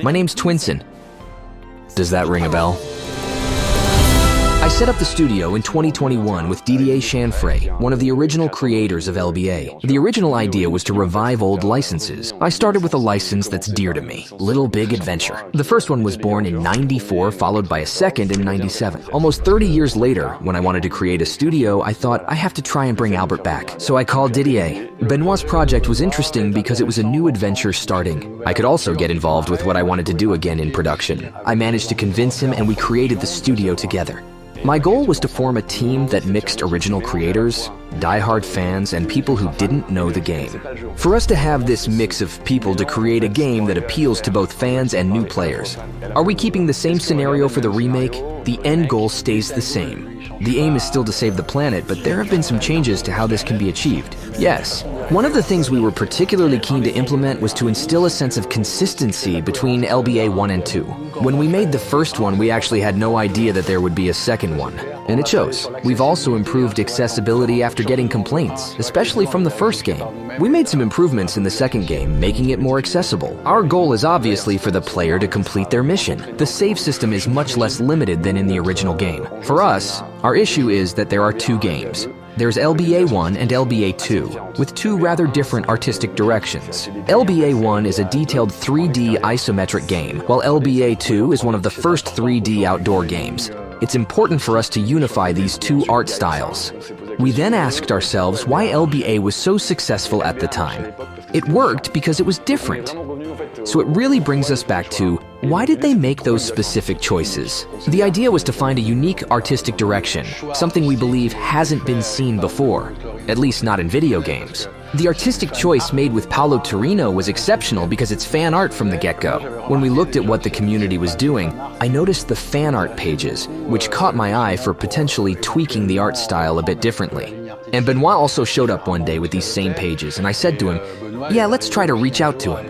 My name's Twinsen. Does that ring a bell? I set up the studio in 2021 with Didier Chanfray, one of the original creators of LBA. The original idea was to revive old licenses. I started with a license that's dear to me, Little Big Adventure. The first one was born in '94, followed by a second in '97. Almost 30 years later, when I wanted to create a studio, I thought I have to try and bring Albert back. So I called Didier. Benoit's project was interesting because it was a new adventure starting. I could also get involved with what I wanted to do again in production. I managed to convince him and we created the studio together. My goal was to form a team that mixed original creators, die-hard fans, and people who didn't know the game. For us to have this mix of people to create a game that appeals to both fans and new players. Are we keeping the same scenario for the remake? The end goal stays the same. The aim is still to save the planet, but there have been some changes to how this can be achieved. Yes. One of the things we were particularly keen to implement was to instill a sense of consistency between LBA 1 and 2. When we made the first one, we actually had no idea that there would be a second one. And it shows. We've also improved accessibility after getting complaints, especially from the first game. We made some improvements in the second game, making it more accessible. Our goal is obviously for the player to complete their mission. The save system is much less limited than in the original game. For us, our issue is that there are two games. There's LBA 1 and LBA 2, with two rather different artistic directions. LBA 1 is a detailed 3D isometric game, while LBA 2 is one of the first 3D outdoor games. It's important for us to unify these two art styles. We then asked ourselves why LBA was so successful at the time. It worked because it was different. So it really brings us back to, why did they make those specific choices? The idea was to find a unique artistic direction, something we believe hasn't been seen before, at least not in video games. The artistic choice made with Paolo Torino was exceptional because it's fan art from the get-go. When we looked at what the community was doing, I noticed the fan art pages, which caught my eye for potentially tweaking the art style a bit differently. And Benoit also showed up one day with these same pages, and I said to him, yeah, let's try to reach out to him.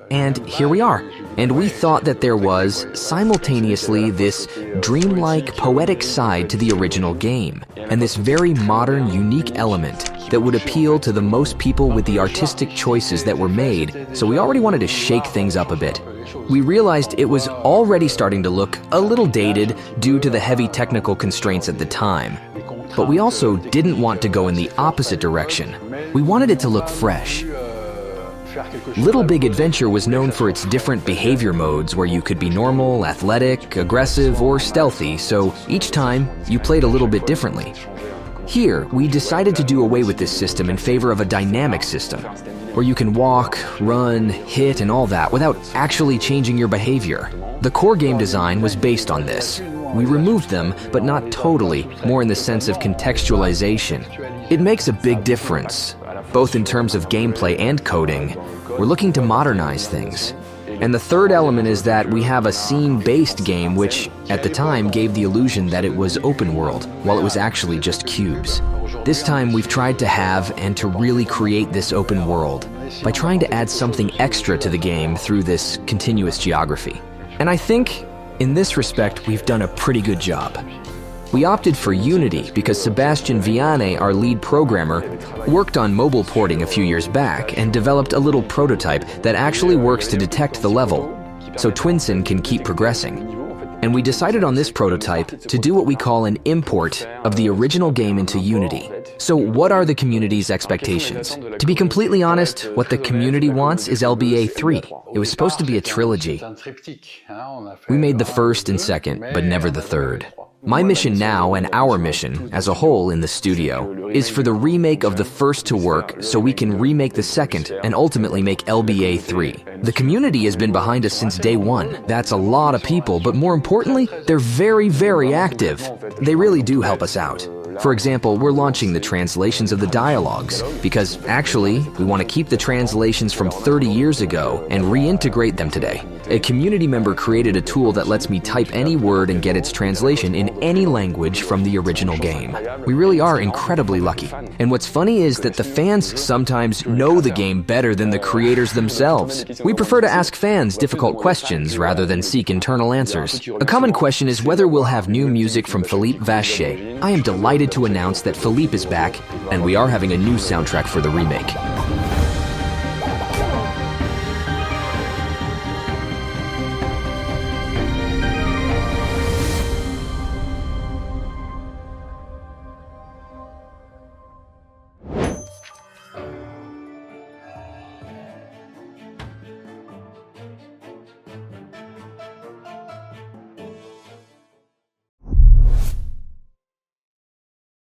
And here we are. And we thought that there was, simultaneously, this dreamlike, poetic side to the original game, and this very modern, unique element that would appeal to the most people with the artistic choices that were made, so we already wanted to shake things up a bit. We realized it was already starting to look a little dated due to the heavy technical constraints at the time. But we also didn't want to go in the opposite direction. We wanted it to look fresh. Little Big Adventure was known for its different behavior modes where you could be normal, athletic, aggressive, or stealthy, so each time you played a little bit differently. Here, we decided to do away with this system in favor of a dynamic system, where you can walk, run, hit, and all that without actually changing your behavior. The core game design was based on this. We removed them, but not totally, more in the sense of contextualization. It makes a big difference, both in terms of gameplay and coding. We're looking to modernize things. And the third element is that we have a scene-based game which, at the time, gave the illusion that it was open world, while it was actually just cubes. This time we've tried to have and to really create this open world by trying to add something extra to the game through this continuous geography. And I think, in this respect, we've done a pretty good job. We opted for Unity because Sebastian Vianney, our lead programmer, worked on mobile porting a few years back and developed a little prototype that actually works to detect the level, so Twinsen can keep progressing. And we decided on this prototype to do what we call an import of the original game into Unity. So what are the community's expectations? To be completely honest, what the community wants is LBA 3. It was supposed to be a trilogy. We made the first and second, but never the third. My mission now, and our mission, as a whole in the studio, is for the remake of the first to work so we can remake the second and ultimately make LBA 3. The community has been behind us since day one. That's a lot of people, but more importantly, they're very, very active. They really do help us out. For example, we're launching the translations of the dialogues, because actually, we want to keep the translations from 30 years ago and reintegrate them today. A community member created a tool that lets me type any word and get its translation in any language from the original game. We really are incredibly lucky. And what's funny is that the fans sometimes know the game better than the creators themselves. We prefer to ask fans difficult questions rather than seek internal answers. A common question is whether we'll have new music from Philippe Vacher. I am delighted to announce that Philippe is back, and we are having a new soundtrack for the remake.